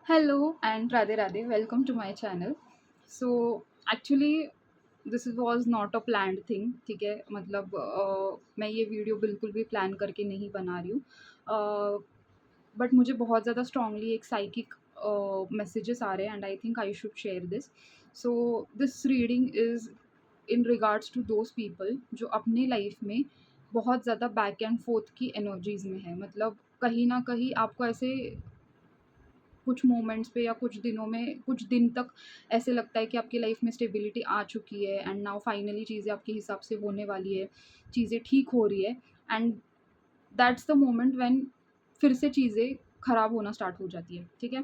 Hello and Radhe Radhe, welcome to my channel. So actually this was not a planned thing, ठीक है? मतलब मैं ये video बिल्कुल भी प्लान करके नहीं बना रही हूँ, बट मुझे बहुत ज़्यादा स्ट्रांगली एक साइकिक मैसेजेस आ रहे हैं and I think I should share this. So this reading is in regards to those people जो अपने लाइफ में बहुत ज़्यादा बैक एंड फोर्थ की एनर्जीज़ में है. मतलब कहीं ना कहीं आपको ऐसे कुछ मोमेंट्स पे या कुछ दिनों में कुछ दिन तक ऐसे लगता है कि आपकी लाइफ में स्टेबिलिटी आ चुकी है एंड नाउ फाइनली चीज़ें आपके हिसाब से होने वाली है, चीज़ें ठीक हो रही है and that's the moment when फिर से चीज़ें ख़राब होना स्टार्ट हो जाती है, ठीक है?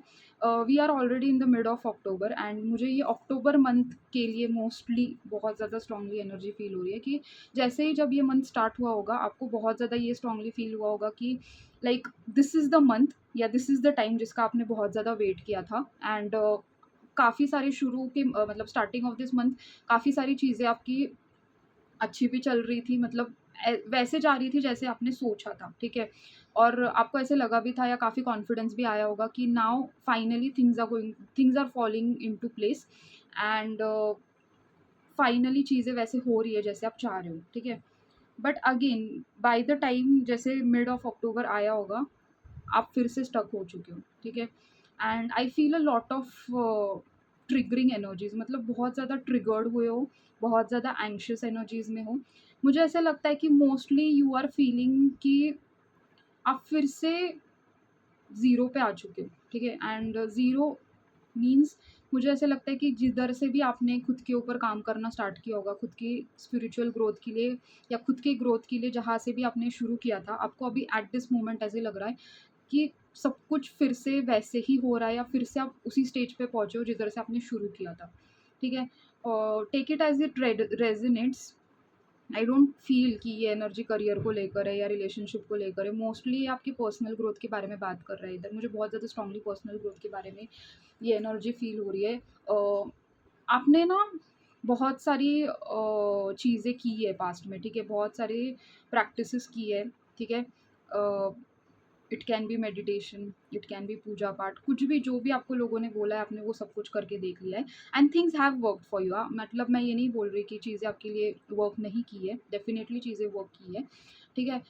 We are already in the middle of October and मुझे ये अक्टूबर मंथ के लिए मोस्टली बहुत ज़्यादा स्ट्रांगली एनर्जी फ़ील हो रही है कि जैसे ही जब ये मंथ स्टार्ट हुआ होगा, आपको बहुत ज़्यादा ये स्ट्रांगली फ़ील हुआ होगा कि like this is the month या दिस इज़ द टाइम जिसका आपने बहुत ज़्यादा वेट किया था एंड काफ़ी सारे शुरू के मतलब स्टार्टिंग ऑफ दिस मंथ काफ़ी सारी चीज़ें आपकी अच्छी भी चल रही थी, मतलब वैसे जा रही थी जैसे आपने सोचा था, ठीक है? और आपको ऐसे लगा भी था या काफ़ी कॉन्फिडेंस भी आया होगा कि now finally things are falling into place and finally चीज़ें वैसे हो रही है जैसे आप चाह रहे हो, ठीक है? But again by the time जैसे मिड ऑफ अक्टूबर आया होगा, आप फिर से स्टक हो चुके हो, ठीक है? And I feel a lot of triggering energies, मतलब बहुत ज़्यादा ट्रिगर्ड हुए हो, बहुत ज़्यादा एंग्शियस एनर्जीज़ में हो. मुझे ऐसा लगता है कि मोस्टली यू आर फीलिंग कि आप फिर से ज़ीरो पे आ चुके हो, ठीक है? एंड ज़ीरो मीन्स मुझे ऐसा लगता है कि जिधर से भी आपने खुद के ऊपर काम करना स्टार्ट किया होगा, खुद की स्पिरिचुअल ग्रोथ के लिए या खुद के ग्रोथ के लिए जहाँ से भी आपने शुरू किया था, आपको अभी एट दिस मोमेंट ऐसे लग रहा है कि सब कुछ फिर से वैसे ही हो रहा है या फिर से आप उसी स्टेज पे पहुँचे हो जिधर से आपने शुरू किया था, ठीक है? और take it as it resonates. I don't feel कि ये एनर्जी करियर को लेकर है या रिलेशनशिप को लेकर है. मोस्टली आपकी पर्सनल ग्रोथ के बारे में बात कर रहा है इधर. मुझे बहुत ज़्यादा स्ट्रांगली पर्सनल ग्रोथ के बारे में ये एनर्जी फ़ील हो रही है. आपने ना बहुत सारी चीज़ें की है पास्ट में, ठीक है? बहुत सारी प्रैक्टिसेस की है, ठीक है? It can be meditation, it can be पूजा पाठ, कुछ भी जो भी आपको लोगों ने बोला है आपने वो सब कुछ करके देख लिया है and things have worked for you. मतलब मैं ये नहीं बोल रही कि चीज़ें आपके लिए वर्क नहीं की है, डेफिनेटली चीज़ें वर्क की है, ठीक है?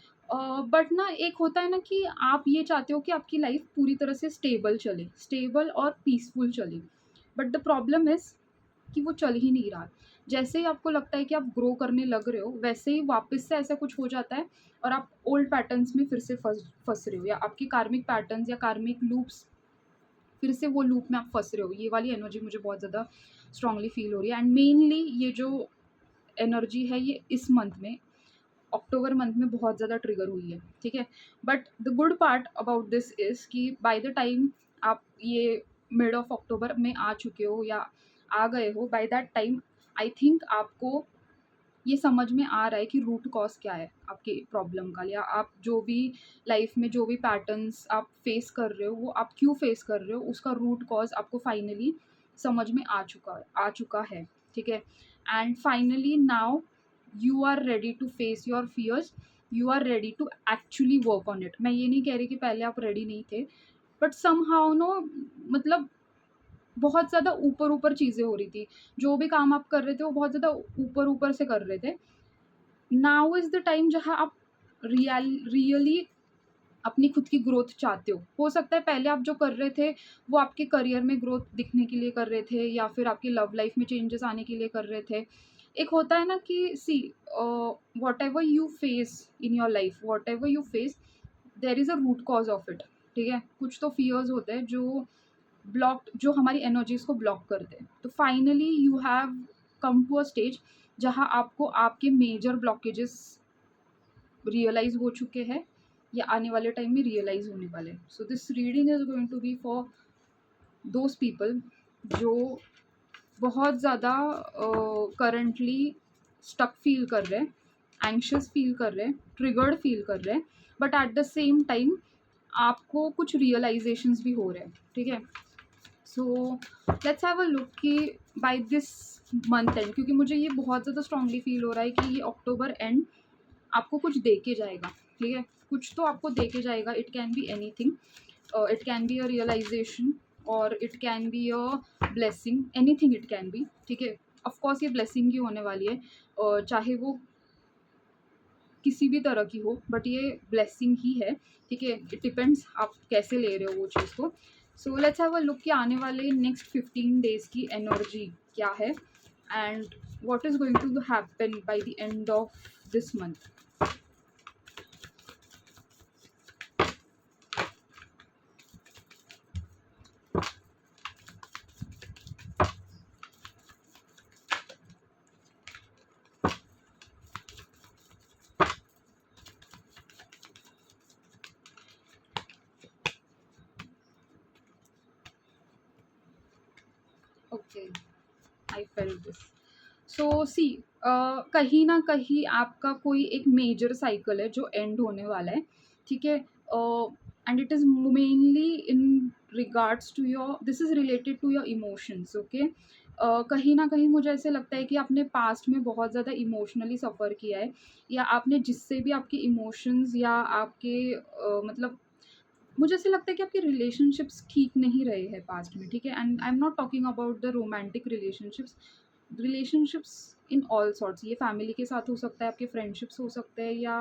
बट ना एक होता है ना कि आप ये चाहते हो कि आपकी लाइफ पूरी तरह से स्टेबल चले, स्टेबल और पीसफुल चले, बट द प्रॉब्लम इज़ कि वो चल ही नहीं रहा. जैसे ही आपको लगता है कि आप ग्रो करने लग रहे हो, वैसे ही वापस से ऐसा कुछ हो जाता है और आप ओल्ड पैटर्न्स में फिर से फँस रहे हो या आपकी कार्मिक पैटर्न्स या कार्मिक लूप्स, फिर से वो लूप में आप फँस रहे हो. ये वाली एनर्जी मुझे बहुत ज़्यादा स्ट्रांगली फ़ील हो रही है एंड मेनली ये जो एनर्जी है ये इस मंथ में, अक्टूबर मंथ में बहुत ज़्यादा ट्रिगर हुई है, ठीक है? But the good part about this is कि बाय द टाइम आप ये मिड ऑफ अक्टूबर में आ चुके हो या आ गए हो, by that time I think आपको ये समझ में आ रहा है कि रूट कॉज़ क्या है आपकी प्रॉब्लम का, या आप जो भी लाइफ में जो भी पैटर्न्स आप फेस कर रहे हो, वो आप क्यों फेस कर रहे हो, उसका रूट कॉज़ आपको फाइनली समझ में आ चुका है, ठीक है? And finally now you are ready to face your fears, you are ready to actually work on it. मैं ये नहीं कह रही कि पहले आप रेडी नहीं थे, बट समहाउ नो, मतलब बहुत ज़्यादा ऊपर-ऊपर चीज़ें हो रही थी. जो भी काम आप कर रहे थे, वो बहुत ज़्यादा ऊपर-ऊपर से कर रहे थे. नाउ इज़ द टाइम जहाँ आप रियली अपनी खुद की ग्रोथ चाहते हो. हो सकता है पहले आप जो कर रहे थे, वो आपके करियर में ग्रोथ दिखने के लिए कर रहे थे या फिर आपकी लव लाइफ में चेंजेस आने के लिए कर रहे थे. एक होता है ना कि see whatever you face in your life, whatever you face, there is a root cause of it, ठीक है? कुछ तो फियर्स होते हैं जो हमारी एनर्जीज़ को ब्लॉक करते हैं. तो finally you have come to a stage जहाँ आपको आपके मेजर ब्लॉकेजेस रियलाइज़ हो चुके हैं या आने वाले टाइम में रियलाइज़ होने वाले हैं. So this reading is going to be for those people जो बहुत ज़्यादा करंटली स्टक फ़ील कर रहे हैं, एंग्शियस फ़ील कर रहे हैं, ट्रिगर्ड फ़ील कर रहे हैं, but at the same time आपको कुछ रियलाइज़ेशंस भी हो रहे हैं, ठीक है? So let's have a look कि बाय दिस मंथ एंड, क्योंकि मुझे ये बहुत ज़्यादा स्ट्रांगली फ़ील हो रहा है कि ये अक्टूबर एंड आपको कुछ दे के जाएगा, ठीक है? कुछ तो आपको दे के जाएगा. It can be anything, it can be a realization और it can be a blessing, anything it can be, ठीक है। ऑफ कोर्स ये ब्लेसिंग ही होने वाली है, और चाहे वो किसी भी तरह की हो, बट ये ब्लेसिंग ही है, ठीक है। इट डिपेंड्स आप कैसे ले रहे हो वो चीज़ को। So let's have a look कि आने वाले नेक्स्ट 15 days की एनर्जी क्या है, and what is going to happen by the end of this month. Okay, I felt this. So see, कहीं ना कहीं आपका कोई एक मेजर साइकिल है जो एंड होने वाला है, ठीक है। And it is mainly in regards to your, this is related to your emotions, okay. कहीं ना कहीं मुझे ऐसे लगता है कि आपने पास्ट में बहुत ज़्यादा इमोशनली सफ़र किया है, या आपने जिससे भी आपके इमोशंस या आपके मतलब मुझे ऐसे लगता है कि आपके रिलेशनशिप्स ठीक नहीं रहे हैं पास्ट में, ठीक है। And I am not talking about the romantic relationships, relationships in all sorts. ये फैमिली के साथ हो सकता है, आपके फ्रेंडशिप्स हो सकते हैं, या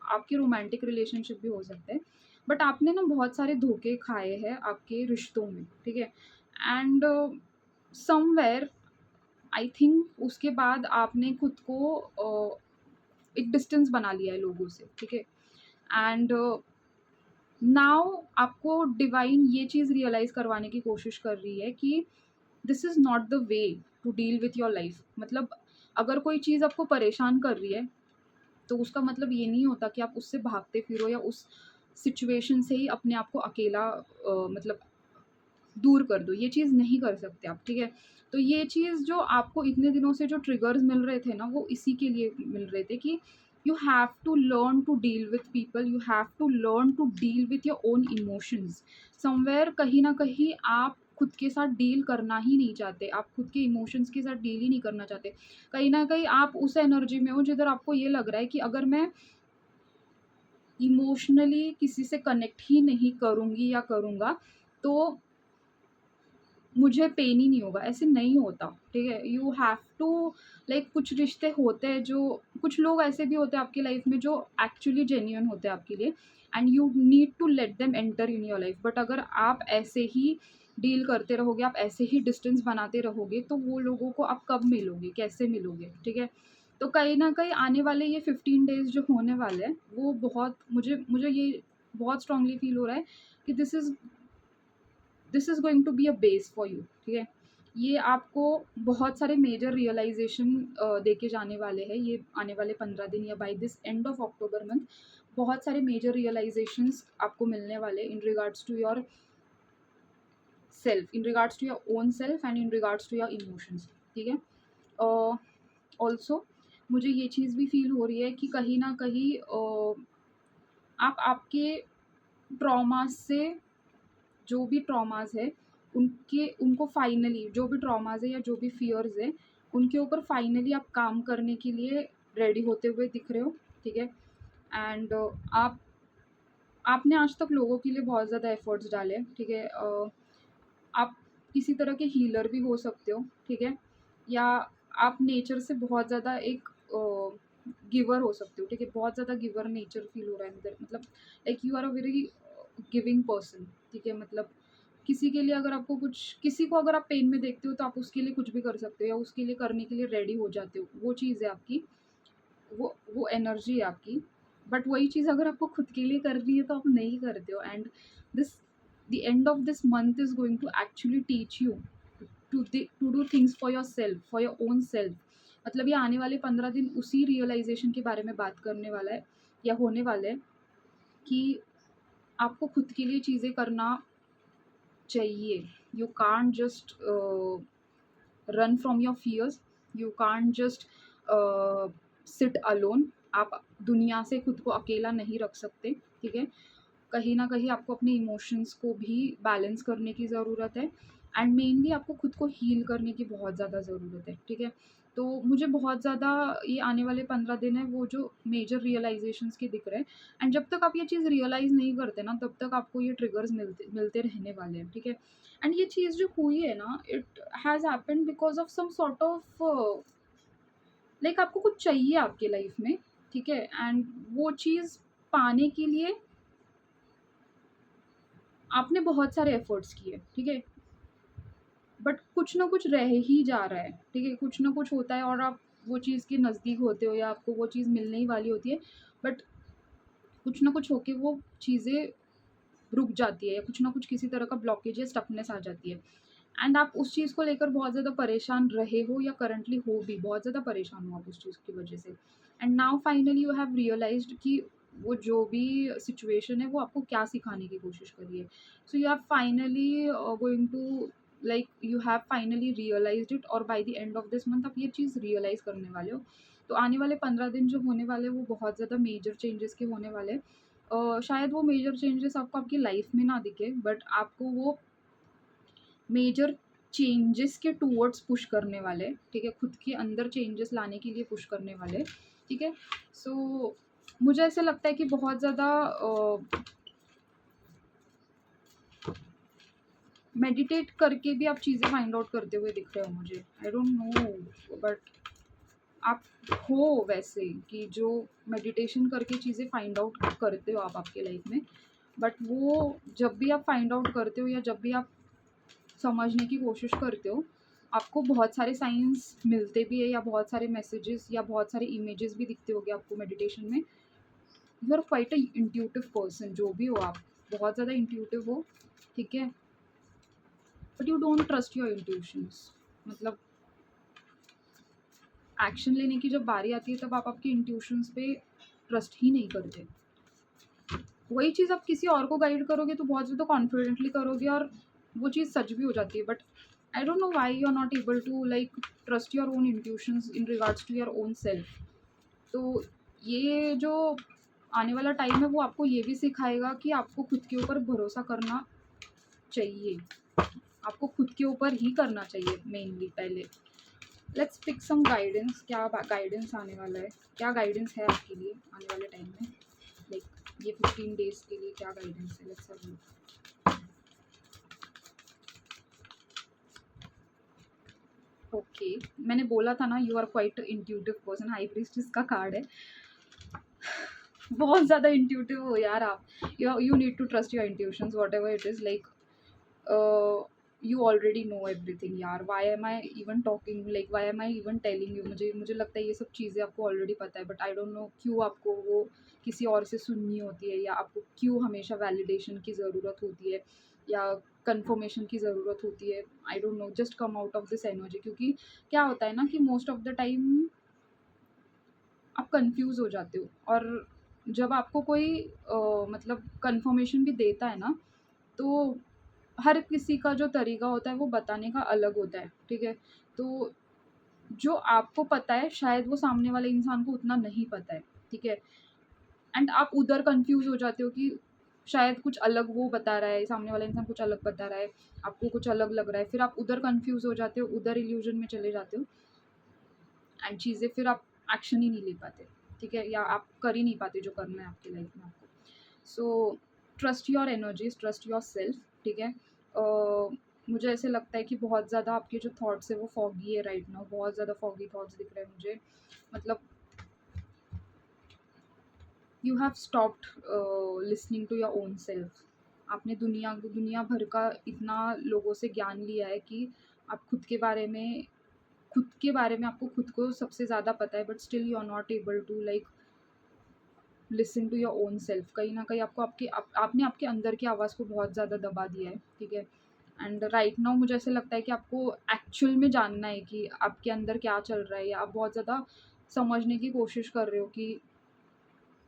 आपके रोमांटिक रिलेशनशिप भी हो सकते हैं। बट आपने ना बहुत सारे धोखे खाए हैं आपके रिश्तों में, ठीक है। एंड समवेयर आई थिंक उसके बाद आपने खुद को एक डिस्टेंस बना लिया है लोगों से, ठीक है। एंड नाउ आपको डिवाइन ये चीज़ रियलाइज़ करवाने की कोशिश कर रही है कि this is not the way to deal with your life. मतलब अगर कोई चीज़ आपको परेशान कर रही है, तो उसका मतलब ये नहीं होता कि आप उससे भागते फिरो, या उस सिचुएशन से ही अपने आप को अकेला मतलब दूर कर दो। ये चीज़ नहीं कर सकते आप, ठीक है। तो ये चीज़ जो आपको इतने दिनों से जो ट्रिगर्स मिल रहे थे ना, वो इसी के लिए मिल रहे थे कि you have to learn to deal with people, you have to learn to deal with your own emotions. Somewhere कहीं ना कहीं आप खुद के साथ डील करना ही नहीं चाहते, आप खुद के इमोशंस के साथ डील ही नहीं करना चाहते। कहीं ना कहीं आप उस एनर्जी में हो जिधर आपको ये लग रहा है कि अगर मैं इमोशनली किसी से कनेक्ट ही नहीं करूँगी या करूँगा, तो मुझे पेन ही नहीं होगा। ऐसे नहीं होता, ठीक है। यू हैव टू लाइक, कुछ रिश्ते होते हैं जो, कुछ लोग ऐसे भी होते हैं आपकी लाइफ में जो एक्चुअली जेन्युइन होते हैं आपके लिए, and you need to let them enter in your life. But अगर आप ऐसे ही डील करते रहोगे, आप ऐसे ही डिस्टेंस बनाते रहोगे, तो वो लोगों को आप कब मिलोगे, कैसे मिलोगे, ठीक है। तो कहीं ना कहीं आने वाले ये 15 days जो होने वाले हैं, वो बहुत, मुझे मुझे ये बहुत स्ट्रांगली फील हो रहा है कि this is going to be a base for you, ठीक है। ये आपको बहुत सारे मेजर रियलाइजेशन दे के जाने वाले हैं, ये आने वाले 15 दिन, या by this end of October month बहुत सारे मेजर रियलाइजेशंस आपको मिलने वाले in regards to your self, in regards to your own self, and in regards to your emotions, ठीक है। ऑल्सो मुझे ये चीज़ भी फील हो रही है कि कहीं ना कहीं आप आपके ट्रॉमास से, जो भी ट्रॉमास है उनको फाइनली, जो भी ट्रॉमास है या जो भी फियर्स है, उनके ऊपर फाइनली आप काम करने के लिए रेडी होते हुए दिख रहे हो, ठीक है। एंड आपने आज तक लोगों के लिए बहुत ज़्यादा एफर्ट्स डाले, ठीक है। आप किसी तरह के हीलर भी हो सकते हो, ठीक है, या आप नेचर से बहुत ज़्यादा एक गिवर हो सकते हो, ठीक है। बहुत ज़्यादा गिवर नेचर फील हो रहा है अंदर, मतलब like you are a very giving person, ठीक है। मतलब किसी के लिए अगर आपको कुछ, किसी को अगर आप पेन में देखते हो, तो आप उसके लिए कुछ भी कर सकते हो, या उसके लिए करने के लिए रेडी हो जाते हो। वो चीज़ है आपकी, वो एनर्जी है आपकी। बट वही चीज़ अगर आपको खुद के लिए करनी है, तो आप नहीं करते हो। And this, the end of this month is going to actually teach you to do things for your self, for your own self. मतलब ये आने वाले 15 दिन उसी रियलाइजेशन के बारे में बात करने वाला है, या होने वाला है, कि आपको खुद के लिए चीज़ें करना चाहिए। You can't just run from your fears, you can't just sit alone. आप दुनिया से खुद को अकेला नहीं रख सकते, ठीक है। कहीं ना कहीं आपको अपने इमोशंस को भी बैलेंस करने की ज़रूरत है, एंड मेनली आपको खुद को हील करने की बहुत ज़्यादा ज़रूरत है, ठीक है। तो मुझे बहुत ज़्यादा ये आने वाले 15 दिन है वो जो मेजर रियलाइज़ेशंस के दिख रहे हैं। एंड जब तक आप ये चीज़ रियलाइज़ नहीं करते ना, तब तक आपको ये ट्रिगर्स मिलते मिलते रहने वाले हैं, ठीक है? एंड ये चीज़ जो हुई है ना, it has happened because of some sort of like आपको कुछ चाहिए आपके लाइफ में, ठीक है? एंड वो चीज़ पाने के लिए आपने बहुत सारे एफर्ट्स किए, ठीक है? बट कुछ ना कुछ रह ही जा रहा है, ठीक है? कुछ ना कुछ होता है और आप वो चीज़ के नज़दीक होते हो या आपको वो चीज़ मिलने ही वाली होती है, बट कुछ ना कुछ होके वो चीज़ें रुक जाती है या कुछ ना कुछ किसी तरह का ब्लॉकेज या स्टकनेस आ जाती है। एंड आप उस चीज़ को लेकर बहुत ज़्यादा परेशान रहे हो या करंटली हो भी, बहुत ज़्यादा परेशान हो आप उस चीज़ की वजह से। And now finally you have realized कि वो जो भी सिचुएशन है वो आपको क्या सिखाने की कोशिश कर रही है। So you have finally going to like you have finally realized it, और by the end of this month आप ये चीज़ रियलाइज़ करने वाले हो। तो आने वाले 15 दिन जो होने वाले हैं वो बहुत ज़्यादा मेजर चेंजेस के होने वाले हैं। शायद वो मेजर चेंजेस आपको आपकी लाइफ में ना दिखे, बट आपको वो मेजर चेंजेस के टूवर्ड्स पुश करने वाले, ठीक है? खुद के अंदर चेंजेस लाने के लिए पुश करने वाले, ठीक है? सो मुझे ऐसा लगता है कि बहुत ज़्यादा मेडिटेट करके भी आप चीज़ें फाइंड आउट करते हुए दिख रहे हो मुझे। आई डोंट नो, बट आप हो वैसे कि जो मेडिटेशन करके चीज़ें फाइंड आउट करते हो आप आपके लाइफ में। बट वो जब भी आप फाइंड आउट करते हो या जब भी आप समझने की कोशिश करते हो, आपको बहुत सारे साइंस मिलते भी है या बहुत सारे मैसेजेस या बहुत सारे इमेजेस भी दिखते होंगे आपको मेडिटेशन में। You are quite a intuitive person, जो भी हो आप, बहुत ज़्यादा इंट्यूटिव हो, ठीक है? But you don't trust your intuitions. मतलब एक्शन लेने की जब बारी आती है तब आप आपके इंट्यूशंस पे ट्रस्ट ही नहीं करते। वही चीज़ आप किसी और को गाइड करोगे तो बहुत ज़्यादा कॉन्फिडेंटली करोगे और वो चीज़ सच भी हो जाती है। But I don't know why you are not able to like trust your own intuitions in regards to your own self. तो ये जो आने वाला टाइम है वो आपको ये भी सिखाएगा कि आपको खुद के ऊपर भरोसा करना चाहिए। आपको खुद के ऊपर ही करना चाहिए मेनली पहले। Let's pick some guidance. क्या गाइडेंस आने वाला है, क्या गाइडेंस है आपके लिए आने वाले टाइम में? लाइक ये 15 डेज के लिए क्या गाइडेंस है? Let's have a look. Okay, मैंने बोला था ना, you are quite intuitive person. High priestess का कार्ड है। बहुत ज़्यादा इंट्यूटिव हो यार आप। You need to trust your intuitions whatever it is. Like you already know everything यार। Why am I even talking, like why am I even telling you? मुझे मुझे लगता है ये सब चीज़ें आपको ऑलरेडी पता है, बट आई डोंट नो क्यों आपको वो किसी और से सुननी होती है, या आपको क्यों हमेशा वैलिडेशन की ज़रूरत होती है या कंफर्मेशन की ज़रूरत होती है। आई don't no, just come out of this energy. क्योंकि क्या होता है ना कि मोस्ट ऑफ द टाइम आप कंफ्यूज हो जाते हो, और जब आपको कोई मतलब कंफर्मेशन भी देता है ना, तो हर किसी का जो तरीका होता है वो बताने का अलग होता है, ठीक है? तो जो आपको पता है शायद वो सामने वाले इंसान को उतना नहीं पता है, ठीक है? एंड आप उधर कंफ्यूज हो जाते हो कि शायद कुछ अलग वो बता रहा है, सामने वाला इंसान कुछ अलग बता रहा है, आपको कुछ अलग लग रहा है, फिर आप उधर कंफ्यूज हो जाते हो, उधर इल्यूजन में चले जाते हो, एंड चीज़ें फिर आप एक्शन ही नहीं ले पाते, ठीक है? या आप कर ही नहीं पाते जो करना है आपकी लाइफ में आपको। So trust your energies, trust your self, ठीक है? मुझे ऐसे लगता है कि बहुत ज़्यादा आपके जो थॉट्स है वो फॉगी है राइट नाउ। बहुत ज़्यादा फॉगी थॉट्स दिख रहे हैं मुझे। मतलब you have stopped listening to your own self. आपने दुनिया भर का इतना लोगों से ज्ञान लिया है कि आप खुद के बारे में आपको खुद को सबसे ज़्यादा पता है, but still you are not able to like listen to your own self. कहीं ना कहीं आपको आपने आपके अंदर की आवाज़ को बहुत ज़्यादा दबा दिया है, ठीक है? एंड राइट नाउ मुझे ऐसा लगता है कि आपको एक्चुअल में जानना है कि आपके अंदर क्या चल रहा है, या आप बहुत ज़्यादा समझने की कोशिश कर रहे हो कि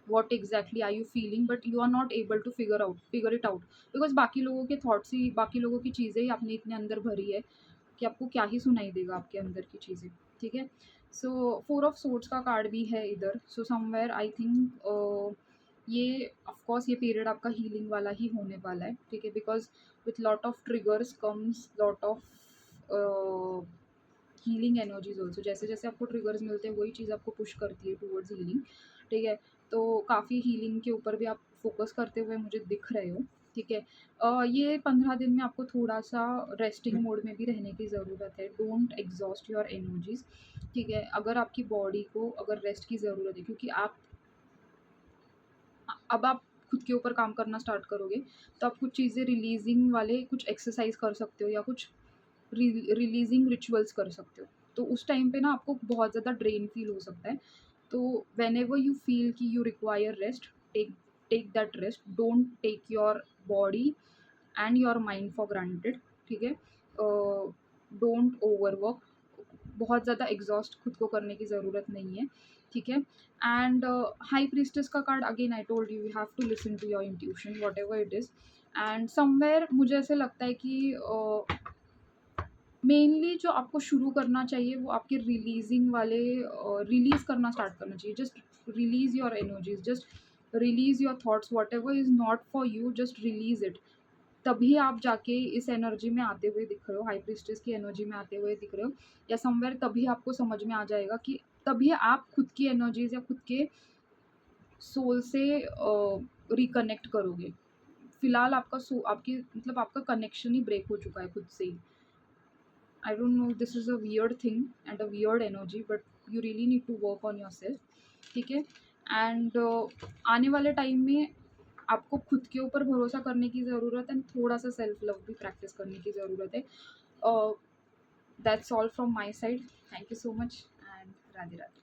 what exactly are you feeling, but you are not able to figure it out. Because बाकी लोगों के थॉट्स ही, बाकी लोगों की चीज़ें ही आपने इतने अंदर भरी है कि आपको क्या ही सुनाई देगा आपके अंदर की चीज़ें, ठीक है? सो 4 ऑफ सोर्ड्स का कार्ड भी है इधर। सो समवेयर आई थिंक ये ऑफ कोर्स ये पीरियड आपका हीलिंग वाला ही होने वाला है, ठीक है? Because with lot of triggers comes lot of healing energies also, जैसे जैसे आपको ट्रिगर्स मिलते हैं वही चीज़ आपको पुश करती है टूवर्ड्स हीलिंग, ठीक है। तो काफ़ी हीलिंग के ऊपर भी आप फोकस करते हुए मुझे दिख रहे हो, ठीक है। ये 15 दिन में आपको थोड़ा सा रेस्टिंग मोड में भी रहने की ज़रूरत है। डोंट एग्जॉस्ट योर एनर्जीज, ठीक है। अगर आपकी बॉडी को अगर रेस्ट की ज़रूरत है, क्योंकि आप अब आप खुद के ऊपर काम करना स्टार्ट करोगे, तो आप कुछ चीज़ें रिलीजिंग वाले कुछ एक्सरसाइज कर सकते हो या कुछ रिलीजिंग रिचुअल्स कर सकते हो। तो उस टाइम पे ना आपको बहुत ज़्यादा ड्रेन फील हो सकता है। तो वेन एवर यू फील कि you require rest, take take that rest. Don't take your body and your mind for granted, ठीक है। डोंट ओवरवर्क, बहुत ज़्यादा एग्जॉस्ट खुद को करने की ज़रूरत नहीं है, ठीक है। एंड हाई प्रीस्टेस का card, again I told you, you have to listen to your intuition whatever it is. And somewhere मुझे ऐसे लगता है कि मेनली जो आपको शुरू करना चाहिए वो आपके रिलीजिंग वाले, रिलीज़ करना स्टार्ट करना चाहिए। Just release your energies, just release your thoughts, what ever is not for you, just release it. तभी आप जाके इस एनर्जी में आते हुए दिख रहे हो, हाई प्रीस्टेस की एनर्जी में आते हुए दिख रहे हो, या समवेयर तभी आपको समझ में आ जाएगा कि तभी आप खुद की एनर्जीज या खुद के सोल से रिकनेक्ट करोगे। फिलहाल आपका आपकी मतलब आपका कनेक्शन ही ब्रेक हो चुका है खुद से ही। I don't know, this is a weird thing and a weird energy, but you really need to work on yourself, ठीक है। एंड आने वाले टाइम में आपको खुद के ऊपर भरोसा करने की ज़रूरत है, एंड थोड़ा सा सेल्फ लव भी प्रैक्टिस करने की ज़रूरत है। That's all from my side. Thank you so much and Radhe Radhe.